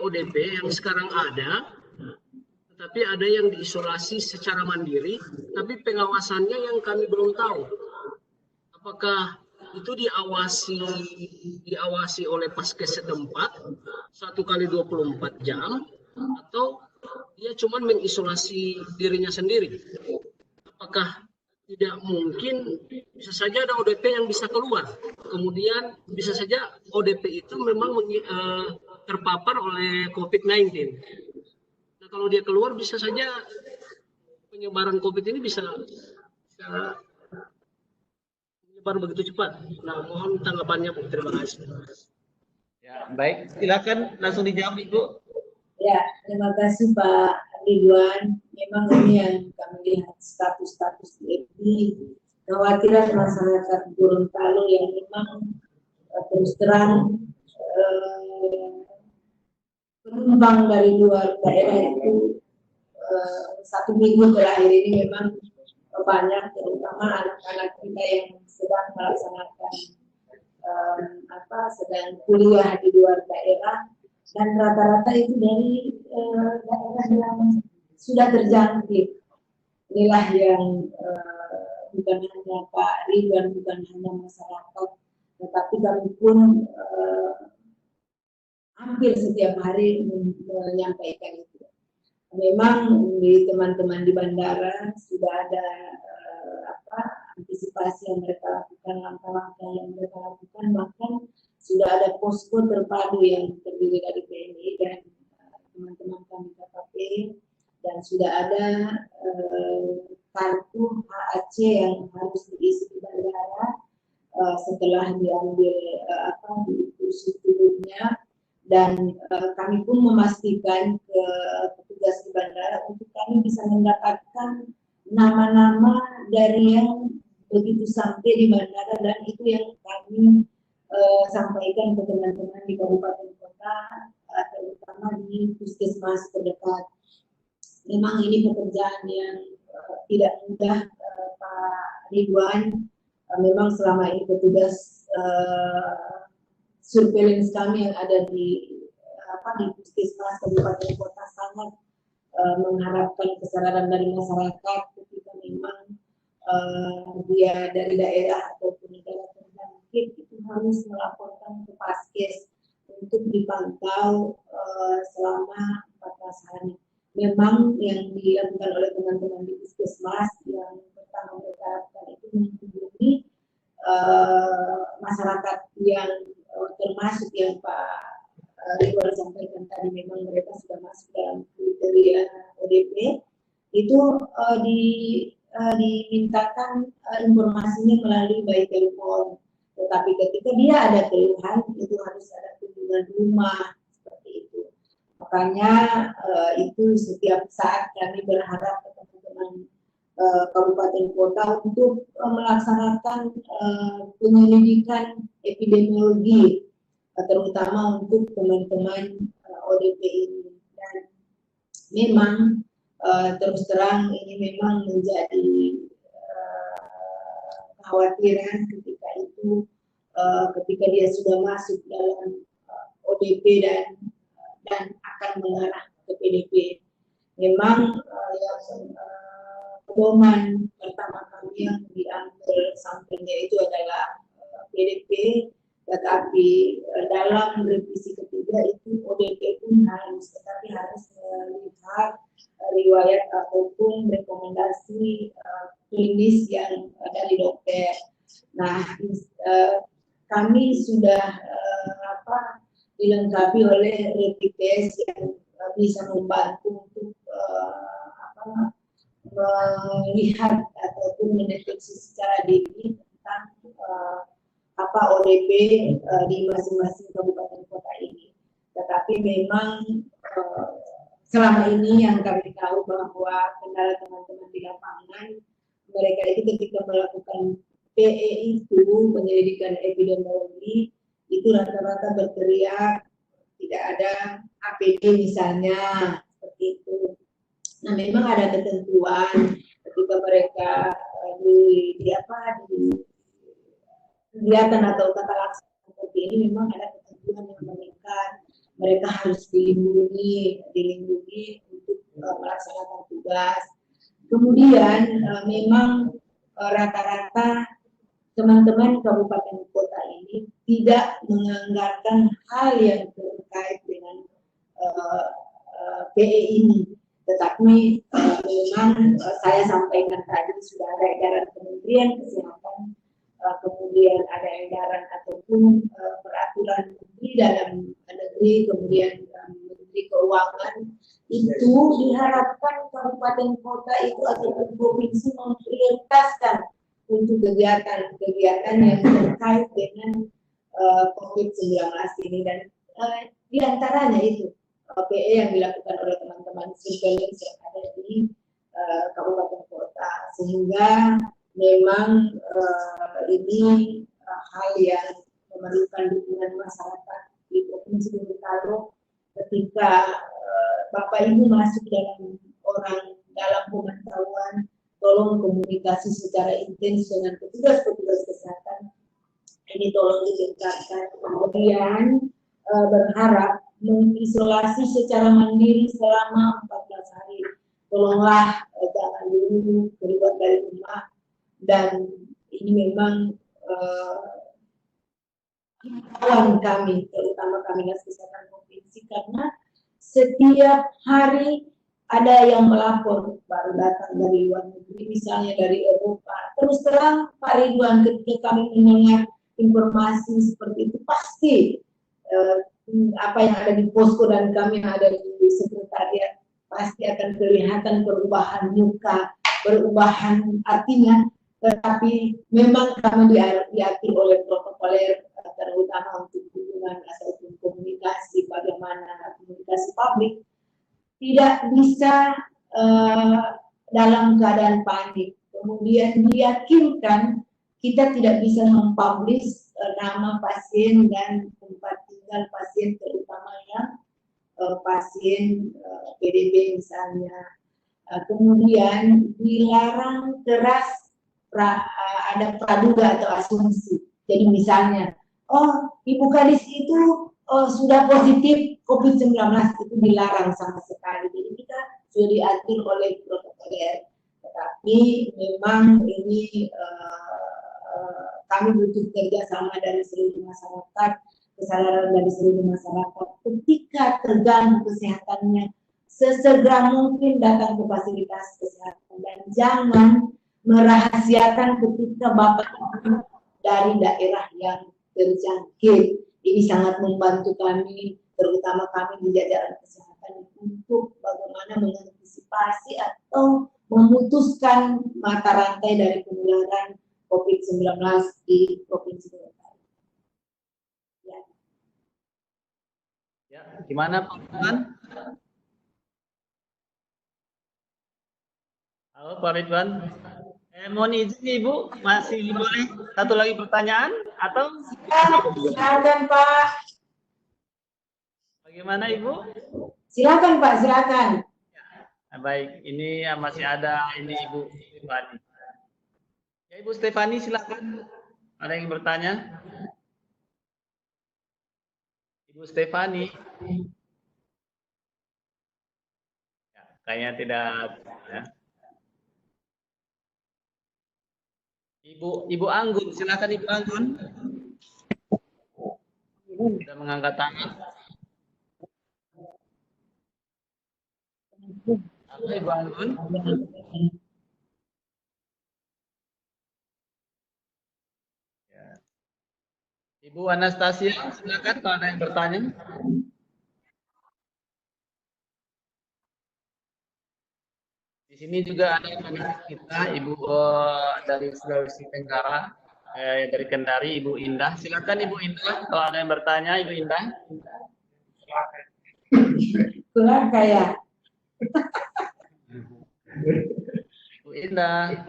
ODP yang sekarang ada, tetapi ada yang diisolasi secara mandiri, tapi pengawasannya yang kami belum tahu. Apakah itu diawasi oleh Paskes setempat 1x24 jam, atau dia cuma mengisolasi dirinya sendiri? Apakah tidak mungkin bisa saja ada ODP yang bisa keluar, kemudian bisa saja ODP itu memang terpapar oleh COVID-19. Nah, kalau dia keluar, bisa saja penyebaran COVID ini bisa menyebar begitu cepat. Nah, mohon tanggapannya Bu. Terima kasih. Ya, baik. Silakan langsung dijawab Ibu. Ya, terima kasih Pak Ridwan. Memang ini yang kami lihat status-status ini, kekhawatiran masyarakat Gorontalo yang memang terus terang belum penumpang dari luar daerah itu 1 minggu terakhir ini memang banyak, terutama anak-anak kita yang sedang melaksanakan sedang kuliah di luar daerah, dan rata-rata itu dari daerah yang sudah terjangkit. Inilah yang bukan hanya Pak Ridwan, bukan hanya masyarakat, tetapi kami pun hampir setiap hari menyampaikan itu. Memang di teman-teman di bandara sudah ada antisipasi yang mereka lakukan, langkah-langkah yang mereka lakukan, bahkan sudah ada posko terpadu yang terdiri dari TNI dan teman-teman kami KKP, dan sudah ada kartu HAC yang harus diisi di bandara setelah diambil diisi tubuhnya, dan kami pun memastikan ke petugas di bandara untuk kami bisa mendapatkan nama-nama dari yang begitu sampai di bandara, dan itu yang kami sampaikan ke teman-teman di kabupaten kota, terutama di puskesmas terdekat. Memang ini pekerjaan yang tidak mudah, Pak Ridwan. Memang selama ini petugas surveillance kami yang ada di puskesmas kabupaten kota sangat mengharapkan kesadaran dari masyarakat ketika memang dia dari daerah ataupun negara terjangkit, itu harus melaporkan ke Paskes untuk dipantau selama 14 hari. Memang yang dilakukan oleh teman-teman di puskesmas yang pertama mereka lakukan itu menghubungi masyarakat yang termasuk yang Pak Ridwan sampaikan tadi, memang mereka sudah masuk dalam kriteria ODP, itu dimintakan informasinya melalui by telepon. Tetapi ketika dia ada keluhan, itu harus ada kunjungan rumah, seperti itu. Makanya itu setiap saat kami berharap teman-teman kabupaten kota untuk melaksanakan penyelidikan epidemiologi, terutama untuk teman-teman ODP ini. Dan memang terus terang ini memang menjadi kekhawatiran ketika itu, ketika dia sudah masuk dalam ODP dan akan mengarah ke PDP. Memang yang pedoman pertama kami yang diambil sampelnya itu adalah PDP, tetapi dalam revisi ketiga itu ODP pun harus, tetapi harus melihat riwayat ataupun rekomendasi klinis yang dari dokter. Nah, kami sudah dilengkapi oleh rapid test yang bisa membantu untuk melihat ataupun mendeteksi secara dini tentang ODP di masing-masing kabupaten kota ini. Tetapi memang selama ini yang kami tahu bahwa kendala teman-teman di lapangan, mereka itu ketika melakukan PE itu, penyelidikan epidemiologi, itu rata-rata berteriak tidak ada APD misalnya, seperti itu. Nah, memang ada ketentuan ketika mereka di kegiatan atau tata laksana seperti ini, memang ada ketentuan yang mereka harus dilindungi untuk melaksanakan tugas. Kemudian memang rata-rata teman-teman kabupaten kota ini tidak menganggarkan hal yang terkait dengan PE ini. Tetapi memang saya sampaikan tadi sudah ada edaran Kementerian Kesehatan, kemudian ada edaran ataupun peraturan di dalam negeri, kemudian Menteri Keuangan, itu diharapkan kabupaten kota itu ataupun provinsi memprioritaskan untuk kegiatan-kegiatan yang terkait dengan COVID-19 ini, dan diantaranya itu PE yang dilakukan oleh teman-teman surveillance yang ada di kabupaten kota, sehingga memang ini hal yang memerlukan dukungan masyarakat di Provinsi Gorontalo ketika Bapak Ibu masuk dalam dalam pemantauan, tolong komunikasi secara intens dengan petugas-petugas kesehatan. Ini tolong ditingkatkan. Kemudian berharap mengisolasi secara mandiri selama 14 hari. Tolonglah jangan dulu keluar dari rumah, dan ini memang himbauan kami, terutama kami Dinas Kesehatan Provinsi, karena setiap hari ada yang melapor baru datang dari luar negeri, misalnya dari Eropa. Terus terang Pak Ridwan, ketika kami mendengar informasi seperti itu, pasti apa yang ada di posko dan kami yang ada di sekretariat pasti akan kelihatan perubahan muka, perubahan artinya, tetapi memang kami diatur oleh protokoler, terutama untuk hubungan ataupun komunikasi, bagaimana komunikasi publik, tidak bisa dalam keadaan panik. Kemudian diyakinkan kita tidak bisa mempublish nama pasien dan tempat tinggal pasien, terutama yang pasien PDP misalnya. Kemudian dilarang keras ada praduga atau asumsi. Jadi misalnya, oh Ibu Kadis itu sudah positif COVID-19, itu dilarang sama sekali. Jadi kita sudah diatur oleh protokoler. Tetapi memang ini kami butuh kerjasama dari seluruh masyarakat, kesadaran dari seluruh masyarakat. Ketika terganggu kesehatannya, sesegera mungkin datang ke fasilitas kesehatan dan jangan merahasiakan ketika Bapak dari daerah yang terjangkit. Ini sangat membantu kami, terutama kami di jajaran kesehatan, untuk bagaimana mengantisipasi atau memutuskan mata rantai dari penularan COVID-19 di Provinsi Gorontalo. Ya, gimana Pak Ridwan? Halo Pak Ridwan. Mohon izin Ibu, masih boleh satu lagi pertanyaan atau? Silakan Pak. Bagaimana Ibu? Silakan Pak, silakan. Ya, baik, ini masih ada ini Ibu Stefani. Ya Ibu Stefani, silakan. Ada yang bertanya? Ibu Stefani. Ya, kayaknya tidak. Ya. Ibu Anggun, silakan Ibu Anggun. Sudah mengangkat tangan. Halo Ibu Anggun. Ya. Ibu Anastasia, silakan kalau ada yang bertanya. Di sini juga ada panelis kita, Ibu dari Sulawesi Tenggara, dari Kendari, Ibu Indah. Silakan Ibu Indah, kalau ada yang bertanya, Ibu Indah. Keluar kayak. Ibu Indah.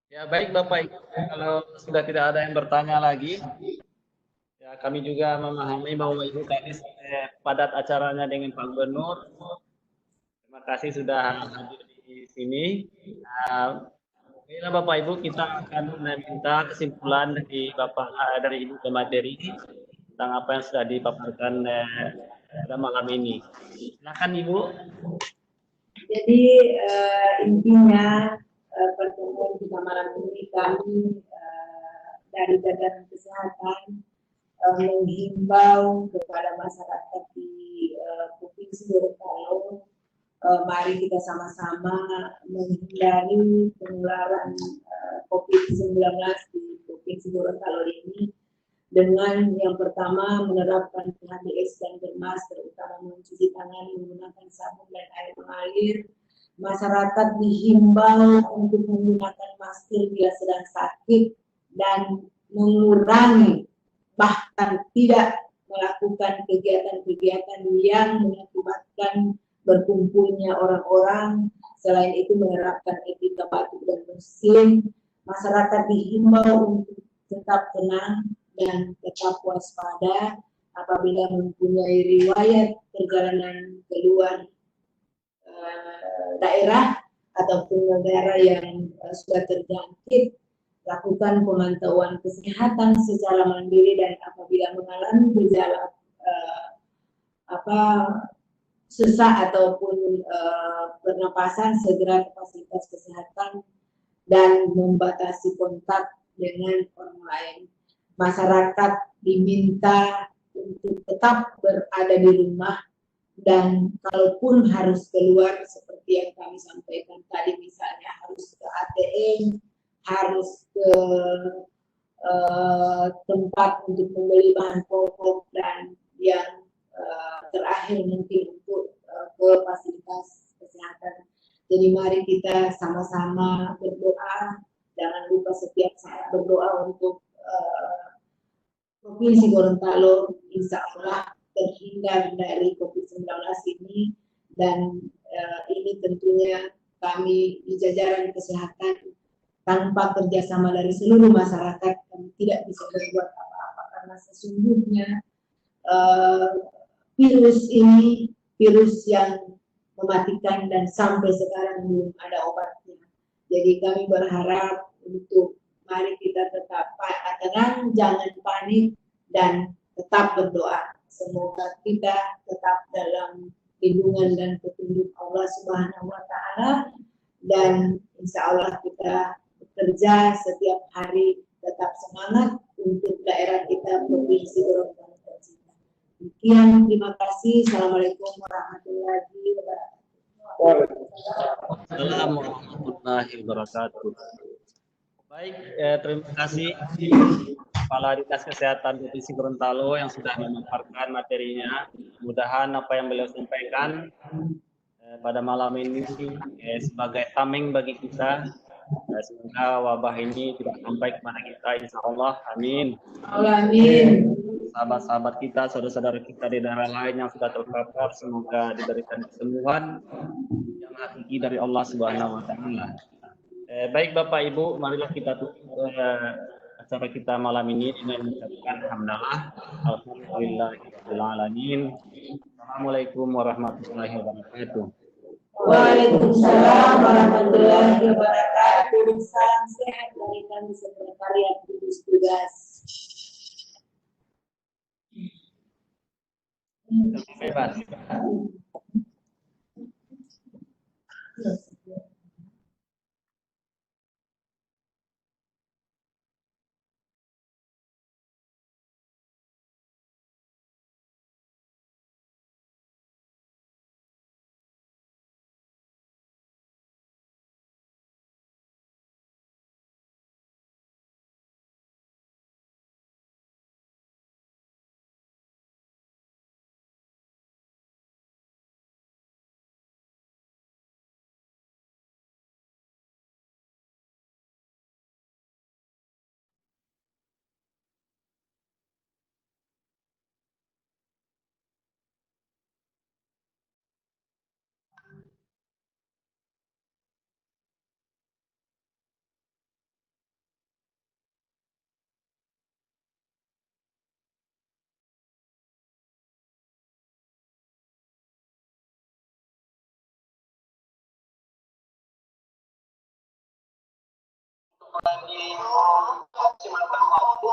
Ya baik Bapak Ibu, kalau sudah tidak ada yang bertanya lagi, ya kami juga memahami bahwa Ibu Kadis padat acaranya dengan Pak Gubernur. Terima kasih sudah hadir di sini. Baiklah Bapak Ibu, kita akan meminta kesimpulan dari dari Ibu Kemateri tentang apa yang sudah dipaparkan pada malam ini. Silakan Ibu. Jadi intinya pertemuan kita malam ini kami dari jajaran kesehatan menghimbau kepada masyarakat di Provinsi Gorontalo, mari kita sama-sama menghindari penularan COVID-19 di Provinsi Gorontalo ini dengan yang pertama menerapkan HBS dan Dermas, terutama mencuci tangan menggunakan sabun dan air mengalir. Masyarakat dihimbau untuk menggunakan masker bila sedang sakit dan mengurangi, bahkan tidak melakukan kegiatan-kegiatan yang mengakibatkan berkumpulnya orang-orang. Selain itu menerapkan etika batuk dan bersin, masyarakat dihimbau untuk tetap tenang dan tetap waspada apabila mempunyai riwayat perjalanan keluar daerah ataupun negara yang sudah terjangkit. Lakukan pemantauan kesehatan secara mandiri dan apabila mengalami gejala sesak ataupun pernapasan, segera ke fasilitas kesehatan dan membatasi kontak dengan orang lain. Masyarakat diminta untuk tetap berada di rumah dan kalaupun harus keluar seperti yang kami sampaikan tadi, misalnya harus ke ATM, harus ke tempat untuk membeli bahan pokok dan yang terakhir mungkin untuk ke fasilitas kesehatan. Jadi mari kita sama-sama berdoa, jangan lupa setiap saat berdoa untuk Provinsi Gorontalo insya Allah terhindar dari COVID-19 ini, dan ini tentunya kami di jajaran kesehatan tanpa kerjasama dari seluruh masyarakat kami tidak bisa berbuat apa-apa, karena sesungguhnya virus ini virus yang mematikan dan sampai sekarang belum ada obatnya. Jadi kami berharap untuk mari kita tetap tenang, jangan panik dan tetap berdoa. Semoga kita tetap dalam lindungan dan petunjuk Allah Subhanahu wa Ta'ala, dan insya Allah kita bekerja setiap hari tetap semangat untuk daerah kita Provinsi Gorontalo tercinta. Sekian, terima kasih. Assalamualaikum warahmatullahi wabarakatuh. Assalamualaikum warahmatullahi wabarakatuh. Baik, terima kasih Kepala Dinas Kesehatan Provinsi Gorontalo yang sudah memaparkan materinya. Mudah-mudahan apa yang beliau sampaikan pada malam ini sebagai tameng bagi kita. Semoga wabah ini tidak sampai kepada kita, insya Allah. Amin. Amin. Sahabat-sahabat kita, saudara-saudara kita di daerah lain yang sudah terpapar, semoga diberikan kesembuhan yang hakiki dari Allah Subhanahu wa Ta'ala. Baik Bapak Ibu, marilah kita tutup acara kita malam ini dengan mengucapkan hamdalah. Alhamdulillahirabbil alamin. Assalamualaikum warahmatullahi wabarakatuh. Waalaikumsalam warahmatullahi wabarakatuh. Salam sehat dari kami sekretariat gugus tugas. Bebas. Bagi maksimalkan waktu